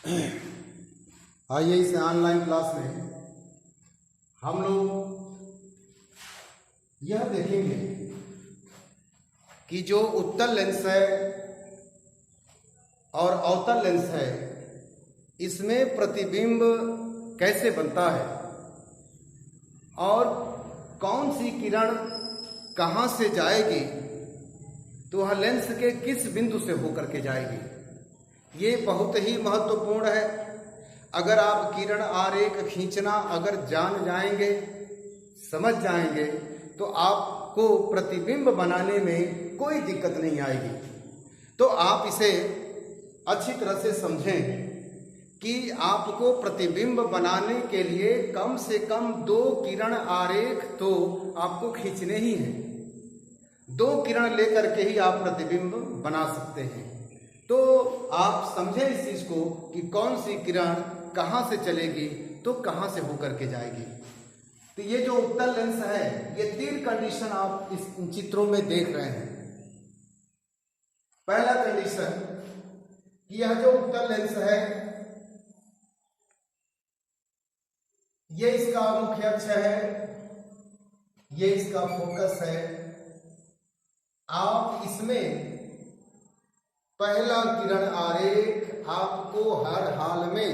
आइए इस online class में हम लोग यह देखेंगे कि जो उत्तल लेंस है और अवतल लेंस है, इसमें प्रतिबिंब कैसे बनता है और कौन सी किरण कहाँ से जाएगी तो वह लेंस के किस बिंदु से होकर के जाएगी। ये बहुत ही महत्वपूर्ण है। अगर आप किरण आरेख खींचना अगर जान जाएंगे, समझ जाएंगे, तो आपको प्रतिबिंब बनाने में कोई दिक्कत नहीं आएगी। तो आप इसे अच्छी तरह से समझें कि आपको प्रतिबिंब बनाने के लिए कम से कम 2 किरण आरेख तो आपको खींचने ही हैं। 2 किरण लेकर के ही आप प्रतिबिंब बना सकते हैं। तो आप समझें इस चीज को कि कौन सी किरण कहाँ से चलेगी तो कहाँ से होकर के जाएगी। तो ये जो उत्तल लेंस है, ये 3 कंडीशन आप इस चित्रों में देख रहे हैं। पहला कंडीशन, यह जो उत्तल लेंस है, ये इसका मुख्य अक्ष है, ये इसका फोकस है। आप इसमें पहला किरण आरेख आपको हर हाल में,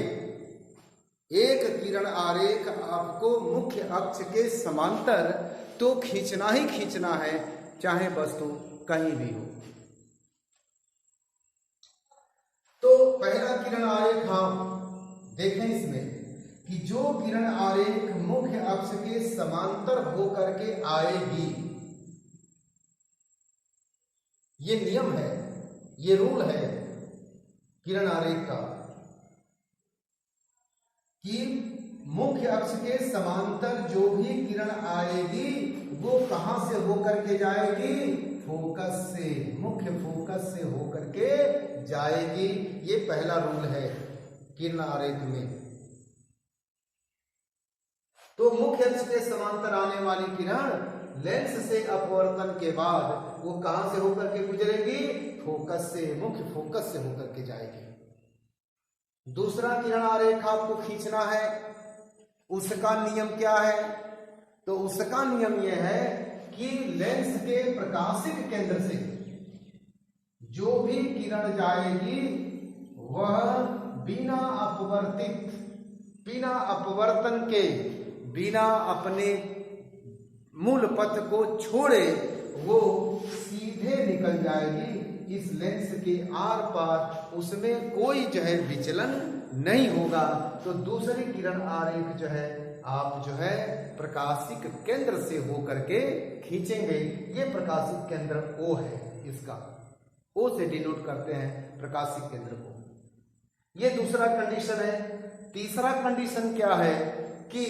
एक किरण आरेख आपको मुख्य अक्ष के समांतर तो खींचना ही खींचना है, चाहे वस्तु कहीं भी हो। तो पहला किरण आरेख आप देखें इसमें कि जो किरण आरेख मुख्य अक्ष के समांतर होकर के आएगी, ये नियम है, ये रूल है किरण आरेख का कि मुख्य अक्ष के समांतर जो भी किरण आएगी वो कहां से होकर के जाएगी? फोकस से, मुख्य फोकस से होकर के जाएगी। ये पहला रूल है किरण आरेख में। तो मुख्य अक्ष के समांतर आने वाली किरण लेंस से अपवर्तन के बाद वो कहां से होकर के गुजरेगी? फोकस से, मुख्य फोकस से होकर के जाएगी। दूसरा किरण आरेख आपको खींचना है, उसका नियम क्या है? तो उसका नियम यह है कि लेंस के प्रकाशिक केंद्र से जो भी किरण जाएगी वह बिना अपवर्तित, बिना अपवर्तन के, बिना अपने मूल पथ को छोड़े वो सीधे निकल जाएगी इस लेंस के आर पार, उसमें कोई जो है विचलन नहीं होगा। तो दूसरी किरण आरेख जो है आप जो है प्रकाशिक केंद्र से होकर के खींचेंगे। ये प्रकाशिक केंद्र O है, इसका O से डिनोट करते हैं प्रकाशिक केंद्र को। ये दूसरा कंडीशन है। तीसरा कंडीशन क्या है कि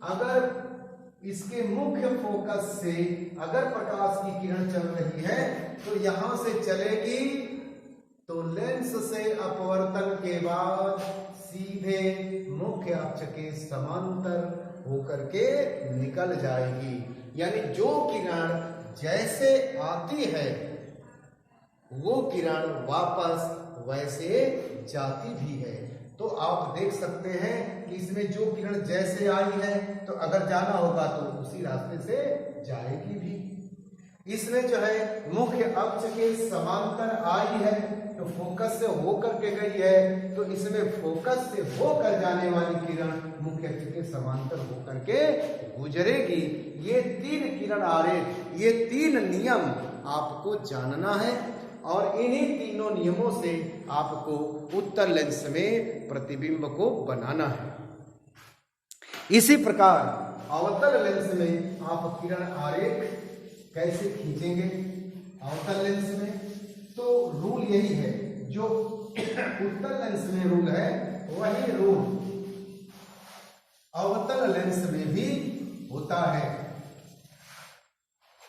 अगर इसके मुख्य फोकस से अगर प्रकाश की किरण चल रही है तो यहां से चलेगी तो लेंस से अपवर्तन के बाद सीधे मुख्य अक्ष के समांतर होकर के निकल जाएगी। यानी जो किरण जैसे आती है वो किरण वापस वैसे जाती भी है। तो आप देख सकते हैं कि इसमें जो किरण जैसे आई है तो अगर जाना होगा तो उसी रास्ते से जाएगी भी। इसमें जो है मुख्य अक्ष के समांतर आई है तो फोकस से होकर के गई है, तो इसमें फोकस से होकर जाने वाली किरण मुख्य अक्ष के समांतर होकर के गुजरेगी। ये 3 किरण आरेख, ये 3 नियम आपको जानना है और इन्हीं तीनों नियमों से आपको उत्तल लेंस में प्रतिबिंब को बनाना है। इसी प्रकार अवतल लेंस में आप किरण आरेख कैसे खींचेंगे? अवतल लेंस में तो रूल यही है, जो उत्तल लेंस में रूल है वही रूल अवतल लेंस में भी होता है।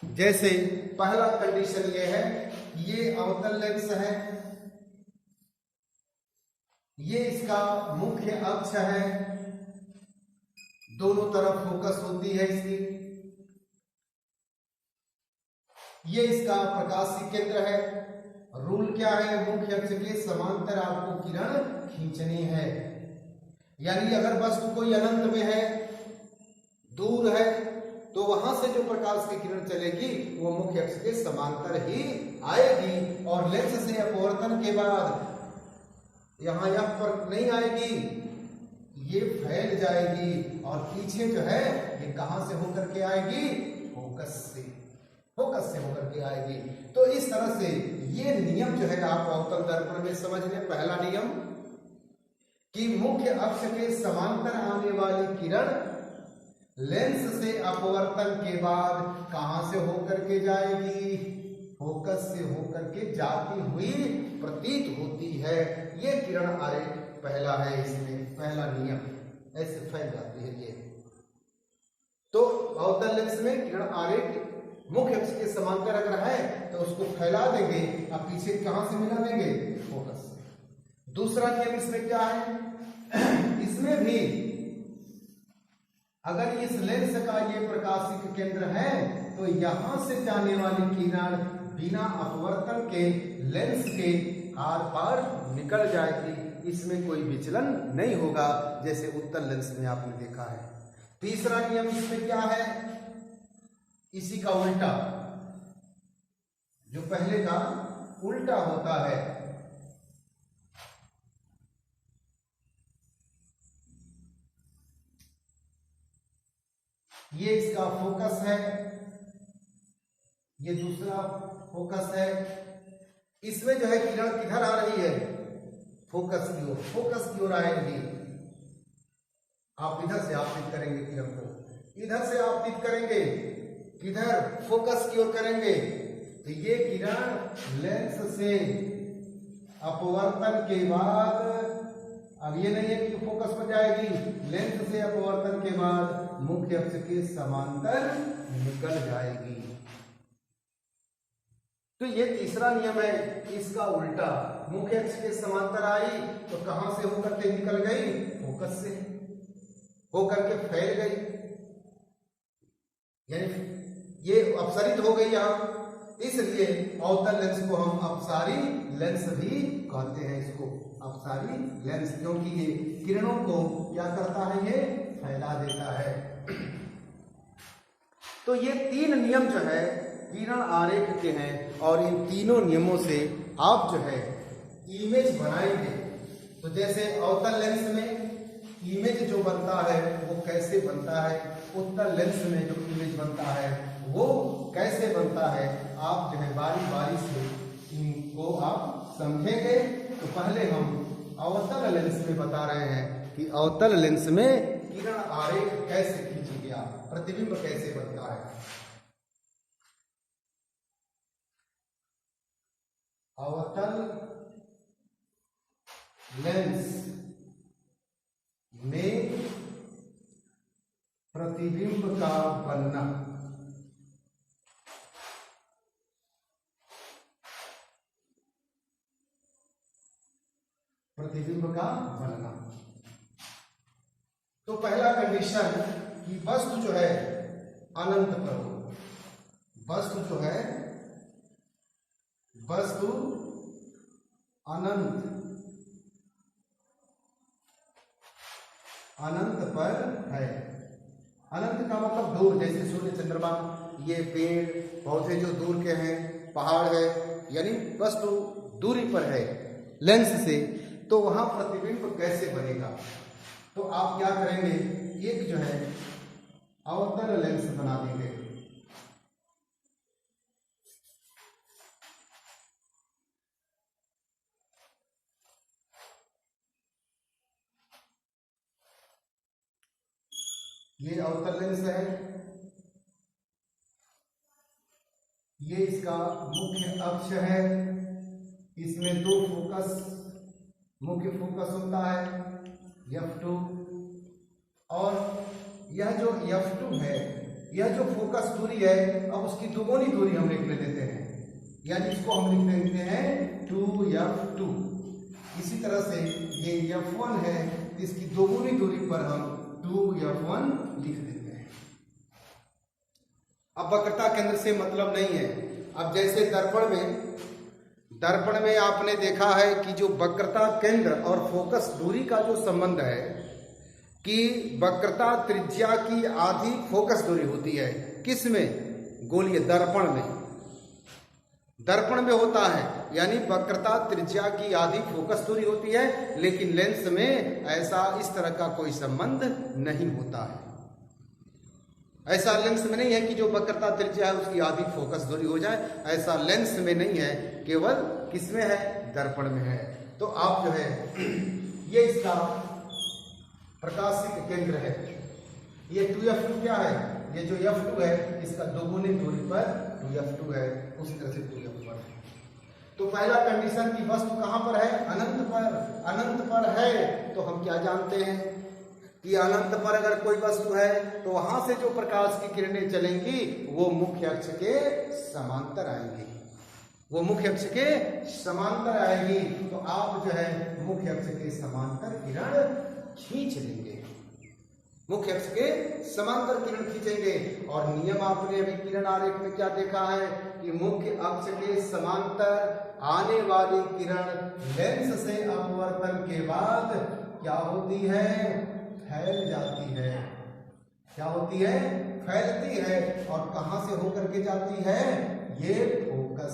जैसे पहला कंडीशन ये है, ये अवतल लेंस है, ये इसका मुख्य अक्ष है, दोनों तरफ फोकस होती है इसकी, ये इसका प्रकाशिक केंद्र है, रूल क्या है? मुख्य अक्ष के समांतर आपको किरण खींचनी है। यानी अगर वस्तु कोई अनंत में है, दूर है, तो वहां से जो प्रकाश की किरण चलेगी वो मुख्य अक्ष के समांतर ही आएगी और लेंस से अपवर्तन के बाद यहां यह पर नहीं आएगी, ये फैल जाएगी और पीछे जो है ये कहां से होकर के आएगी? फोकस से होकर के आएगी। तो इस तरह से ये नियम जो है आप अवतल दर्पण में समझ लें। पहला नियम कि मुख्य अक्ष के समांतर आने वाली किरण लेंस से अपवर्तन के बाद कहां से होकर के जाएगी? फोकस से होकर के जाती हुई प्रतीत होती है। ये किरण आरेख पहला है, इसमें पहला नियम, ऐसे फैल जाती है ये। तो अवतल लेंस में किरण आरेख मुख्य अक्ष के समांतर अगर है तो उसको फैला देंगे, अब पीछे कहां से मिला देंगे? फोकस से। दूसरा नियम इसमें क्या है? इसमें भी अगर इस लेंस का ये प्रकाशिक केंद्र है तो यहां से जाने वाली किरण बिना अपवर्तन के लेंस के आर पार निकल जाएगी, इसमें कोई विचलन नहीं होगा, जैसे उत्तल लेंस में आपने देखा है। तीसरा नियम इसमें क्या है? इसी का उल्टा, जो पहले का उल्टा होता है। ये इसका फोकस है, ये दूसरा फोकस है। इसमें जो है किरण किधर आ रही है? फोकस की ओर आएगी। आप इधर से आपतित करेंगे किरण को, इधर से आपतित करेंगे, किधर? फोकस की ओर करेंगे। तो ये किरण लेंस से अपवर्तन के बाद, अब ये नहीं है कि फोकस पर जाएगी, लेंस से अपवर्तन के बाद मुख्य अक्ष के समांतर निकल जाएगी। तो ये तीसरा नियम है, इसका उल्टा। मुख्य अक्ष के समांतर आई तो कहां से होकर के निकल गई? फोकस से होकर के फैल गई, यानी ये अपसरित हो गई यहां। इसलिए अवतल लेंस को हम अपसारी लेंस भी कहते हैं, इसको अपसारी लेंस, क्योंकि ये किरणों को क्या करता है? ये फैला देता है। तो ये तीन नियम जो है किरण आरेख के हैं और इन तीनों नियमों से आप जो है इमेज बनाएंगे। तो जैसे अवतल लेंस में इमेज जो बनता है वो कैसे बनता है, उत्तल लेंस में जो इमेज बनता है वो कैसे बनता है, आप जो है बारी बारी से इनको आप समझेंगे। तो पहले हम अवतल लेंस में बता रहे हैं कि अवतल लेंस में किरण आरेख कैसे खींचा गया, प्रतिबिंब कैसे बनता है। अवतल लेंस में प्रतिबिंब का बनना। प्रतिबिंब का बनना, तो पहला कंडीशन कि वस्तु जो है अनंत पर हो। वस्तु जो है, वस्तु अनंत पर है। अनंत का मतलब दूर, जैसे सूर्य, चंद्रमा, ये पेड़ पौधे जो दूर के हैं, पहाड़ है, यानी वस्तु दूरी पर है लेंस से, तो वहां प्रतिबिंब कैसे बनेगा? तो आप क्या करेंगे? एक जो है अवतल लेंस बना देंगे। ये अवतल लेंस है, ये इसका मुख्य अक्ष है। इसमें दो फोकस, मुख्य फोकस होता है F2, और यह जो F2 है, यह जो फोकस दूरी है, अब उसकी दुगुनी दूरी हम लिख लेते हैं, यानी इसको हम लिख देते हैं 2F2। इसी तरह से ये F1 है, इसकी दोगुनी दूरी पर हम 2F1 लिख देते हैं। अब वक्रता केंद्र से मतलब नहीं है। अब जैसे दर्पण में दर्पण में आपने देखा है कि जो वक्रता केंद्र और फोकस दूरी का जो संबंध है कि वक्रता त्रिज्या की आधी फोकस दूरी होती है। किसमें? गोलीय दर्पण में। दर्पण में होता है, यानी वक्रता त्रिज्या की आधी फोकस दूरी होती है, लेकिन लेंस में ऐसा इस तरह का कोई संबंध नहीं होता है। ऐसा लेंस में नहीं है कि जो वक्रता त्रिज्या है उसकी आधी फोकस दूरी हो जाए, ऐसा लेंस में नहीं है, केवल किसमें है? दर्पण में है। तो आप जो है ये इसका प्रकाशिक केंद्र है। ये 2f2 क्या है? ये जो f2 है इसका दोगुनी दूरी पर 2f2 है, उसी तरह से 2f1 है। तो पहला कंडीशन की वस्तु कहां पर है? अनंत पर। अनंत पर है तो हम क्या जानते हैं कि अनंत पर अगर कोई वस्तु है तो वहां से जो प्रकाश की किरणें चलेंगी वो मुख्य अक्ष के समांतर आएंगी। वो मुख्य अक्ष के समांतर आएगी, तो आप जो है मुख्य अक्ष के समांतर किरण खींच लेंगे। मुख्य अक्ष के समांतर किरण खींचेंगे। और नियम आपने अभी किरण आरेख में क्या देखा है कि मुख्य अक्ष के समांतर आने वाली किरण लेंस से अपवर्तन के बाद क्या होती है? फैल जाती है। क्या होती है? फैलती है। और कहां से होकर के जाती है? ये फोकस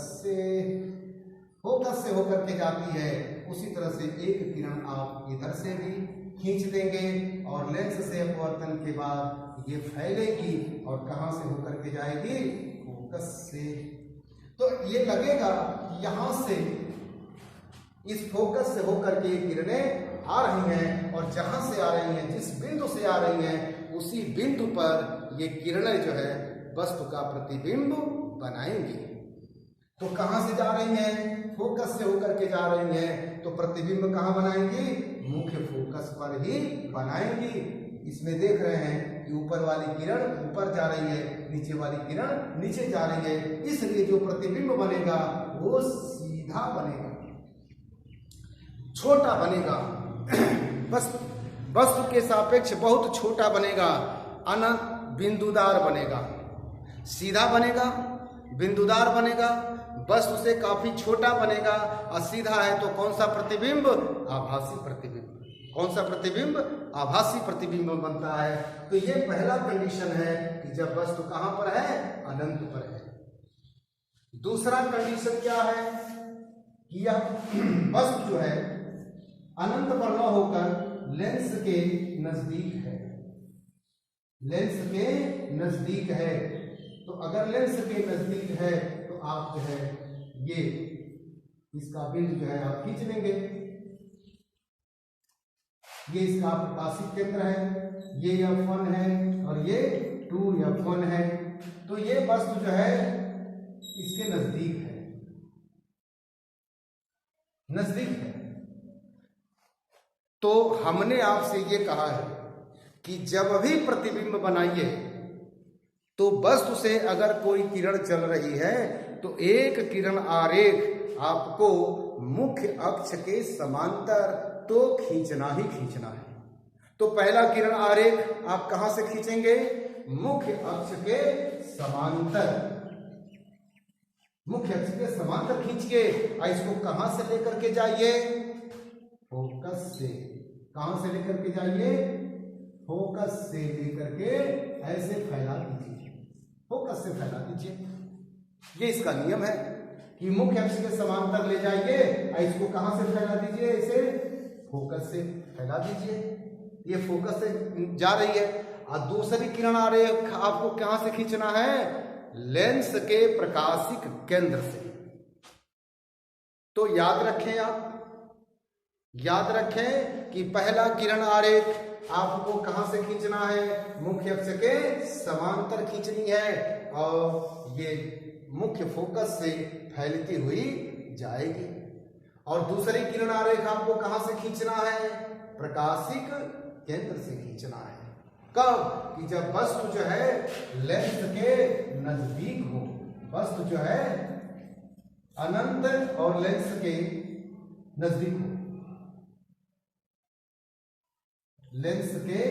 से होकर के जाती है। उसी तरह से एक किरण आप इधर से भी खींच देंगे और लेंस से अपवर्तन के बाद ये फैलेगी और कहां से होकर के जाएगी? फोकस से। तो ये लगेगा यहां से इस फोकस से होकर के किरणें आ रही हैं, और जहां से आ रही हैं, जिस बिंदु से आ रही हैं, उसी बिंदु पर ये किरणें जो है वस्तु का प्रतिबिंब बनाएंगी। तो कहां से जा रही हैं? फोकस से होकर के जा रही हैं, तो प्रतिबिंब कहां बनाएंगी? मुख्य फोकस पर ही बनाएंगी। इसमें देख रहे हैं कि ऊपर वाली किरण ऊपर जा रही है, नीचे वाली किरण नीचे जा रही है, इसलिए जो प्रतिबिंब बनेगा वो सीधा बनेगा, छोटा बनेगा, वस्तु के सापेक्ष बहुत छोटा बनेगा, अनंत बिंदुदार बनेगा। सीधा बनेगा, बिंदुदार बनेगा, वस्तु से काफी छोटा बनेगा। और सीधा है तो कौन सा प्रतिबिंब? आभासी प्रतिबिंब। कौन सा प्रतिबिंब? आभासी प्रतिबिंब बनता है। तो ये पहला कंडीशन है कि जब वस्तु कहां पर है? अनंत पर है। दूसरा कंडीशन क्या है कि यह वस्तु जो है अनंत पर न होकर लेंस के नजदीक है। लेंस के नजदीक है। तो अगर लेंस के नजदीक है तो आप जो है ये इसका बिंदु जो है आप खींच लेंगे। ये इसका प्रकाशिक केंद्र है, ये F1 है और ये 2F1 है। तो ये वस्तु जो है इसके नजदीक है, नजदीक है। तो हमने आपसे ये कहा है कि जब भी प्रतिबिंब बनाइए तो वस्तु से अगर कोई किरण चल रही है तो एक किरण आरेख आपको मुख्य अक्ष के समांतर तो खींचना ही खींचना है। तो पहला किरण आरेख आप कहां से खींचेंगे? मुख्य अक्ष के समांतर। मुख्य अक्ष के समांतर खींचिए और इसको कहां से लेकर के जाइए? फोकस से। कहां से लेकर के जाइए? फोकस से लेकर के ऐसे फैला दीजिए, फोकस से फैला दीजिए। ये इसका नियम है कि मुख्य अक्ष के समांतर ले जाइए और इसको कहां से फैला दीजिए? इसे फोकस से फैला दीजिए। ये फोकस से जा रही है। और दूसरी किरण आ रही है, आपको कहां से खींचना है? लेंस के प्रकाशिक केंद्र से। तो याद रखें, आप याद रखें कि पहला किरण आरेख आपको कहां से खींचना है? मुख्य अक्ष के समांतर खींचनी है और ये मुख्य फोकस से फैलती हुई जाएगी। और दूसरी किरण आरेख आपको कहां से खींचना है? प्रकाशिक केंद्र से खींचना है। कब? कि जब वस्तु जो है लेंस के नजदीक हो। वस्तु जो है अनंत और लेंस के नजदीक हो। लेंस के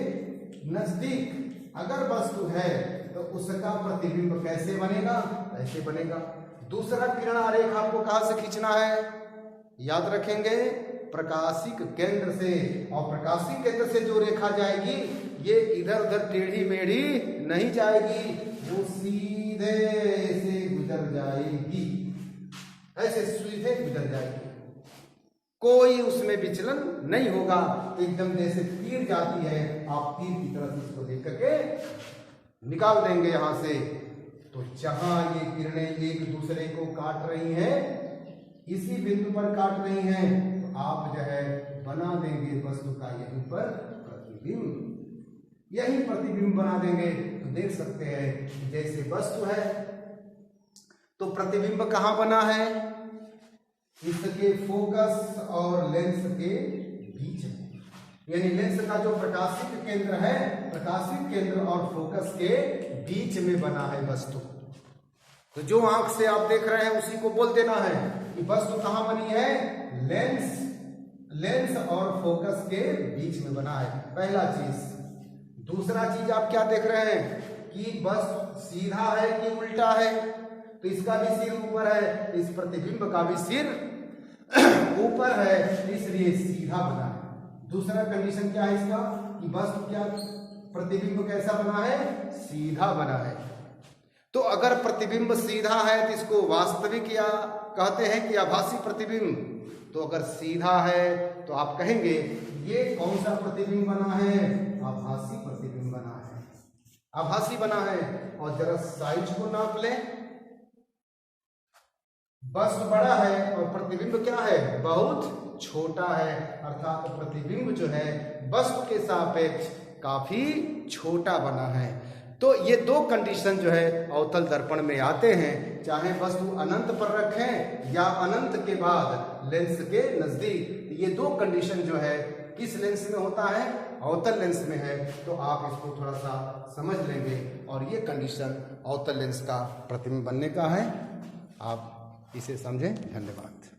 नजदीक अगर वस्तु है तो उसका प्रतिबिंब कैसे बनेगा? ऐसे बनेगा। दूसरा किरण आरेख आपको कहां से खींचना है, याद रखेंगे प्रकाशिक केंद्र से। और प्रकाशिक केंद्र से जो रेखा जाएगी ये इधर उधर टेढ़ी मेढ़ी नहीं जाएगी, वो सीधे से गुजर जाएगी, ऐसे सीधे गुजर जाएगी, कोई उसमें विचलन नहीं होगा। एकदम जैसे तीर जाती है, आप तीर की तरफ इसको देख करके निकाल देंगे यहां से। तो जहां ये किरणें एक दूसरे को काट रही हैं, इसी बिंदु पर काट रही हैं, तो आप जो है बना देंगे वस्तु का यहीं पर प्रतिबिंब, यही प्रतिबिंब बना देंगे। तो देख सकते हैं जैसे वस्तु है तो प्रतिबिंब कहां बना है, इसके फोकस और लेंस के बीच में, यानी लेंस का जो प्रकाशिक केंद्र है, प्रकाशिक केंद्र और फोकस के बीच में बना है वस्तु। तो जो आंख से आप देख रहे हैं उसी को बोल देना है कि वस्तु कहां बनी है, लेंस और फोकस के बीच में बना है, पहला चीज। दूसरा चीज आप क्या देख रहे हैं कि वस्तु सीधा है कि उल्टा है, तो इसका भी सिर ऊपर है, इस प्रतिबिंब का भी सिर ऊपर है, इसलिए सीधा बना है। दूसरा कंडीशन क्या है इसका कि वस्तु क्या, प्रतिबिंब कैसा बना है, सीधा बना है। तो अगर प्रतिबिंब सीधा है तो इसको वास्तविक या कहते हैं कि आभासी प्रतिबिंब। तो अगर सीधा है तो आप कहेंगे ये कौन सा प्रतिबिंब बना है, आभासी प्रतिबिंब बना है, आभासी बना है। और जरा साइज को नाप लें, वस्तु बड़ा है और प्रतिबिंब क्या है, बहुत छोटा है, अर्थात प्रतिबिंब जो है वस्तु के सापेक्ष काफी छोटा बना है। तो ये दो कंडीशन जो है अवतल दर्पण में आते हैं, चाहे वस्तु अनंत पर रखें या अनंत के बाद लेंस के नजदीक। ये दो कंडीशन जो है किस लेंस में होता है, अवतल लेंस में है। तो आप इसको थोड़ा सा समझ लेंगे, और ये कंडीशन अवतल लेंस का प्रतिबिंब बनने का है, आप इसे समझें। धन्यवाद।